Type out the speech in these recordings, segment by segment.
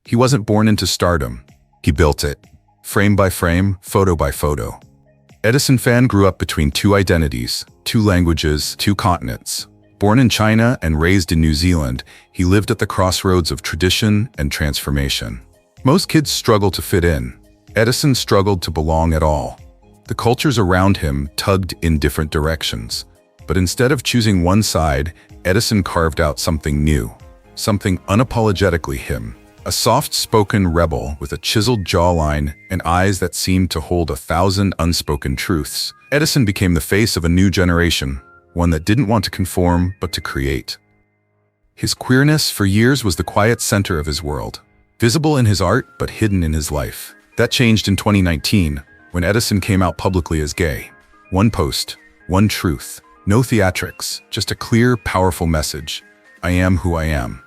He wasn't born into stardom. He built it. Frame by frame, photo by photo. Edison Fan grew up between two identities, two languages, two continents. Born in China and raised in New Zealand, he lived at the crossroads of tradition and transformation. Most kids struggle to fit in. Edison struggled to belong at all. The cultures around him tugged in different directions. But instead of choosing one side, Edison carved out something new, something unapologetically him. A soft-spoken rebel with a chiseled jawline and eyes that seemed to hold 1,000 unspoken truths. Edison became the face of a new generation, one that didn't want to conform but to create. His queerness for years was the quiet center of his world, visible in his art but hidden in his life. That changed in 2019, when Edison came out publicly as gay. One post, one truth, no theatrics, just a clear, powerful message. I am who I am.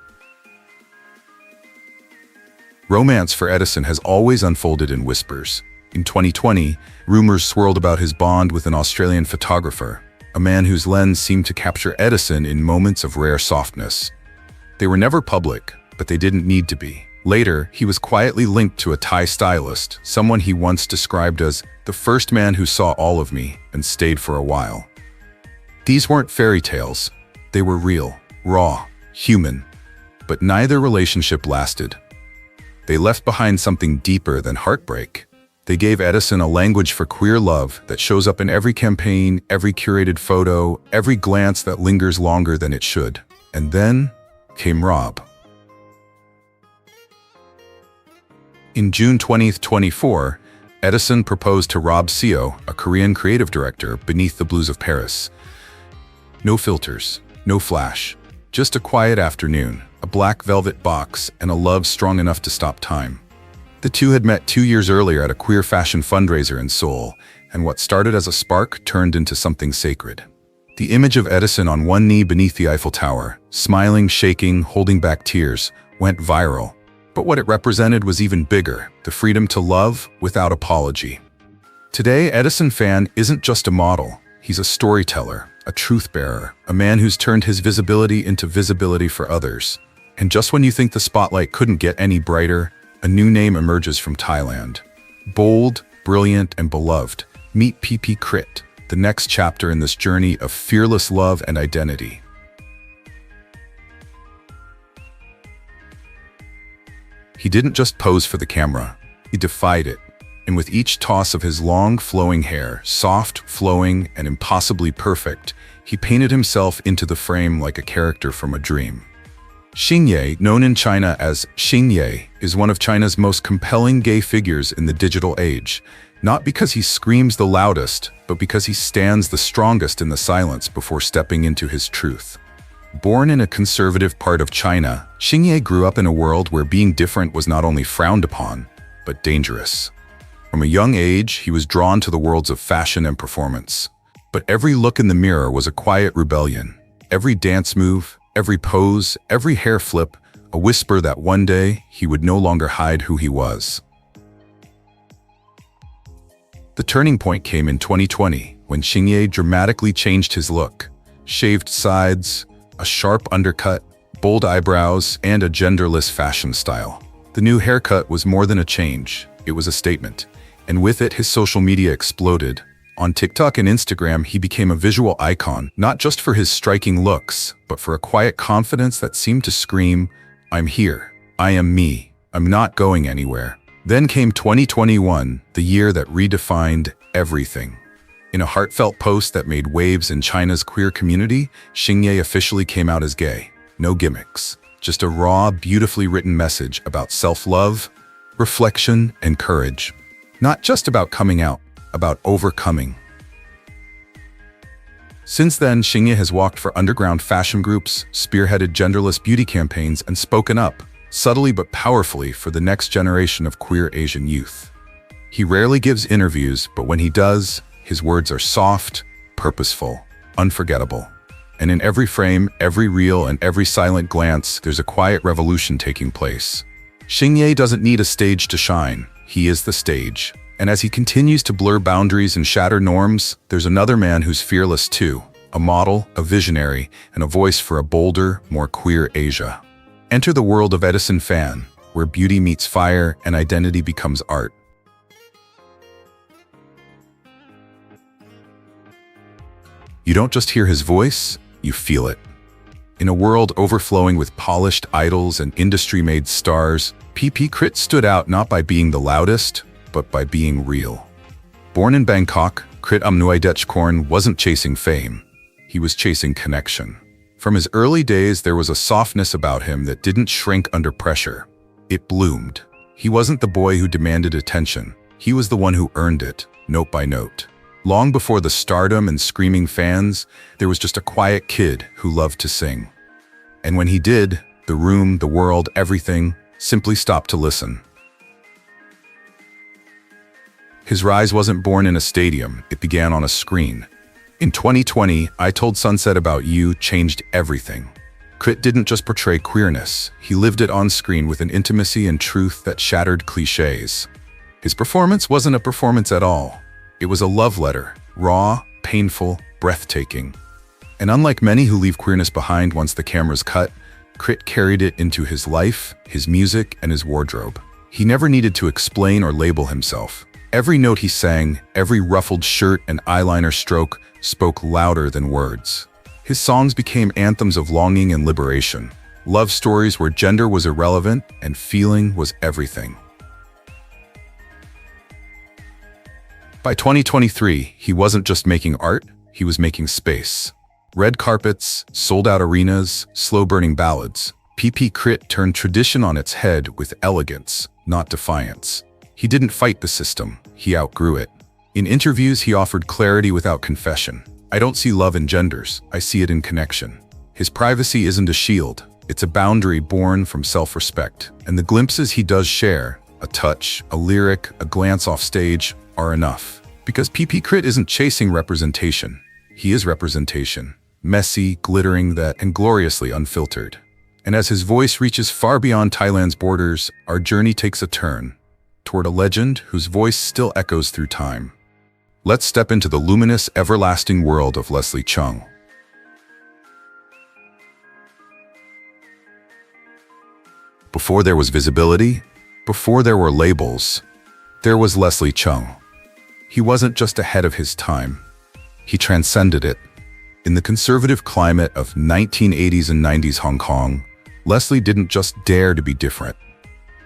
Romance for Edison has always unfolded in whispers. In 2020, rumors swirled about his bond with an Australian photographer, a man whose lens seemed to capture Edison in moments of rare softness. They were never public, but they didn't need to be. Later, he was quietly linked to a Thai stylist, someone he once described as the first man who saw all of me and stayed for a while. These weren't fairy tales. They were real, raw, human. But neither relationship lasted. They left behind something deeper than heartbreak. They gave Edison a language for queer love that shows up in every campaign, every curated photo, every glance that lingers longer than it should. And then came Rob. In June 2024, Edison proposed to Rob Seo, a Korean creative director, beneath the blues of Paris. No filters, no flash, just a quiet afternoon, a black velvet box, and a love strong enough to stop time. The two had met 2 years earlier at a queer fashion fundraiser in Seoul, and what started as a spark turned into something sacred. The image of Edison on one knee beneath the Eiffel Tower, smiling, shaking, holding back tears, went viral. But what it represented was even bigger, the freedom to love without apology. Today, Edison Fan isn't just a model. He's a storyteller, a truth bearer, a man who's turned his visibility into visibility for others. And just when you think the spotlight couldn't get any brighter, a new name emerges from Thailand. Bold, brilliant, and beloved, meet Krit, the next chapter in this journey of fearless love and identity. He didn't just pose for the camera, he defied it. And with each toss of his long, flowing hair, soft, flowing, and impossibly perfect, he painted himself into the frame like a character from a dream. Xing Ye, known in China as Xing Ye, is one of China's most compelling gay figures in the digital age, not because he screams the loudest, but because he stands the strongest in the silence before stepping into his truth. Born in a conservative part of China, Xing Ye grew up in a world where being different was not only frowned upon, but dangerous. From a young age, he was drawn to the worlds of fashion and performance. But every look in the mirror was a quiet rebellion. Every dance move, every pose, every hair flip, a whisper that one day he would no longer hide who he was. The turning point came in 2020, when Xing Ye dramatically changed his look. Shaved sides, a sharp undercut, bold eyebrows, and a genderless fashion style. The new haircut was more than a change, it was a statement. And with it, his social media exploded. On TikTok and Instagram, he became a visual icon, not just for his striking looks, but for a quiet confidence that seemed to scream, "I'm here. I am me. I'm not going anywhere." Then came 2021, the year that redefined everything. In a heartfelt post that made waves in China's queer community, Xing Ye officially came out as gay. No gimmicks, just a raw, beautifully written message about self-love, reflection, and courage. Not just about coming out, about overcoming. Since then, Xing Ye has walked for underground fashion groups, spearheaded genderless beauty campaigns, and spoken up, subtly but powerfully, for the next generation of queer Asian youth. He rarely gives interviews, but when he does, his words are soft, purposeful, unforgettable. And in every frame, every reel, and every silent glance, there's a quiet revolution taking place. Xing Ye doesn't need a stage to shine. He is the stage. And as he continues to blur boundaries and shatter norms, there's another man who's fearless too. A model, a visionary, and a voice for a bolder, more queer Asia. Enter the world of Edison Fan, where beauty meets fire and identity becomes art. You don't just hear his voice, you feel it. In a world overflowing with polished idols and industry-made stars, Krit stood out not by being the loudest, but by being real. Born in Bangkok, Krit Amnuaydechkorn wasn't chasing fame. He was chasing connection. From his early days, there was a softness about him that didn't shrink under pressure. It bloomed. He wasn't the boy who demanded attention. He was the one who earned it, note by note. Long before the stardom and screaming fans, there was just a quiet kid who loved to sing. And when he did, the room, the world, everything simply stopped to listen. His rise wasn't born in a stadium, it began on a screen. In 2020, I Told Sunset About You changed everything. Krit didn't just portray queerness, he lived it on screen with an intimacy and truth that shattered cliches. His performance wasn't a performance at all. It was a love letter, raw, painful, breathtaking. And unlike many who leave queerness behind once the camera's cut, Krit carried it into his life, his music, and his wardrobe. He never needed to explain or label himself. Every note he sang, every ruffled shirt and eyeliner stroke spoke louder than words. His songs became anthems of longing and liberation, love stories where gender was irrelevant and feeling was everything. By 2023, he wasn't just making art, he was making space. Red carpets, sold-out arenas, slow-burning ballads. Krit turned tradition on its head with elegance, not defiance. He didn't fight the system, he outgrew it. In interviews, he offered clarity without confession. I don't see love in genders, I see it in connection. His privacy isn't a shield, it's a boundary born from self-respect. And the glimpses he does share, a touch, a lyric, a glance off stage, are enough. Because Krit isn't chasing representation. He is representation. Messy, glittering, and gloriously unfiltered. And as his voice reaches far beyond Thailand's borders, our journey takes a turn toward a legend whose voice still echoes through time. Let's step into the luminous, everlasting world of Leslie Cheung. Before there was visibility, before there were labels, there was Leslie Cheung. He wasn't just ahead of his time. He transcended it. In the conservative climate of 1980s and 90s Hong Kong, Leslie didn't just dare to be different.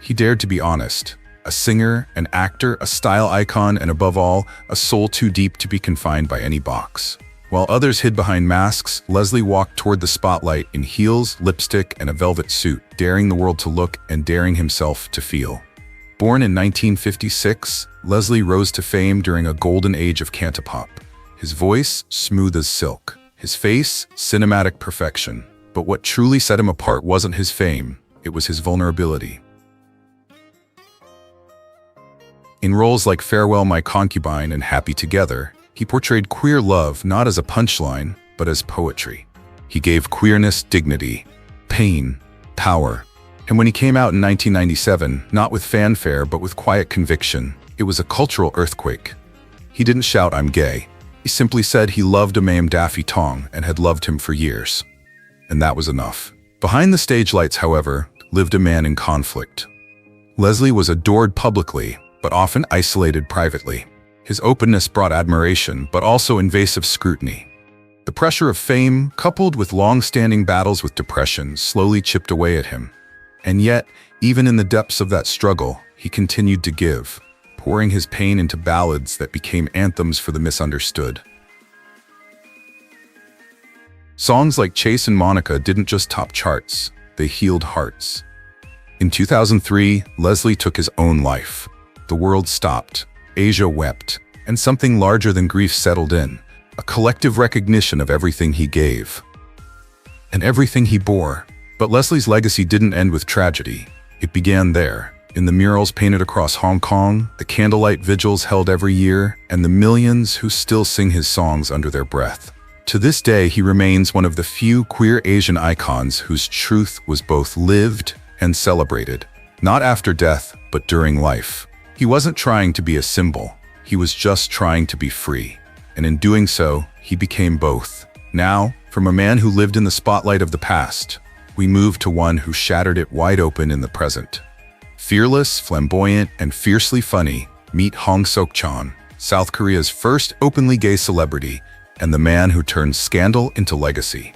He dared to be honest. A singer, an actor, a style icon, and above all, a soul too deep to be confined by any box. While others hid behind masks, Leslie walked toward the spotlight in heels, lipstick, and a velvet suit, daring the world to look and daring himself to feel. Born in 1956, Leslie rose to fame during a golden age of cantopop. His voice, smooth as silk. His face, cinematic perfection. But what truly set him apart wasn't his fame, it was his vulnerability. In roles like Farewell My Concubine and Happy Together, he portrayed queer love not as a punchline, but as poetry. He gave queerness dignity, pain, power. And when he came out in 1997, not with fanfare but with quiet conviction, it was a cultural earthquake. He didn't shout, "I'm gay." He simply said he loved a man Daffy Tong and had loved him for years. And that was enough. Behind the stage lights, however, lived a man in conflict. Leslie was adored publicly, but often isolated privately. His openness brought admiration, but also invasive scrutiny. The pressure of fame, coupled with long-standing battles with depression, slowly chipped away at him. And yet, even in the depths of that struggle, he continued to give, pouring his pain into ballads that became anthems for the misunderstood. Songs like Chase and Monica didn't just top charts, they healed hearts. In 2003, Leslie took his own life. The world stopped, Asia wept, and something larger than grief settled in, a collective recognition of everything he gave and everything he bore. But Leslie's legacy didn't end with tragedy. It began there, in the murals painted across Hong Kong, the candlelight vigils held every year, and the millions who still sing his songs under their breath. To this day, he remains one of the few queer Asian icons whose truth was both lived and celebrated, not after death, but during life. He wasn't trying to be a symbol, he was just trying to be free. And in doing so, he became both. Now, from a man who lived in the spotlight of the past, we move to one who shattered it wide open in the present. Fearless, flamboyant, and fiercely funny, meet Hong Sok-chan, South Korea's first openly gay celebrity and the man who turned scandal into legacy.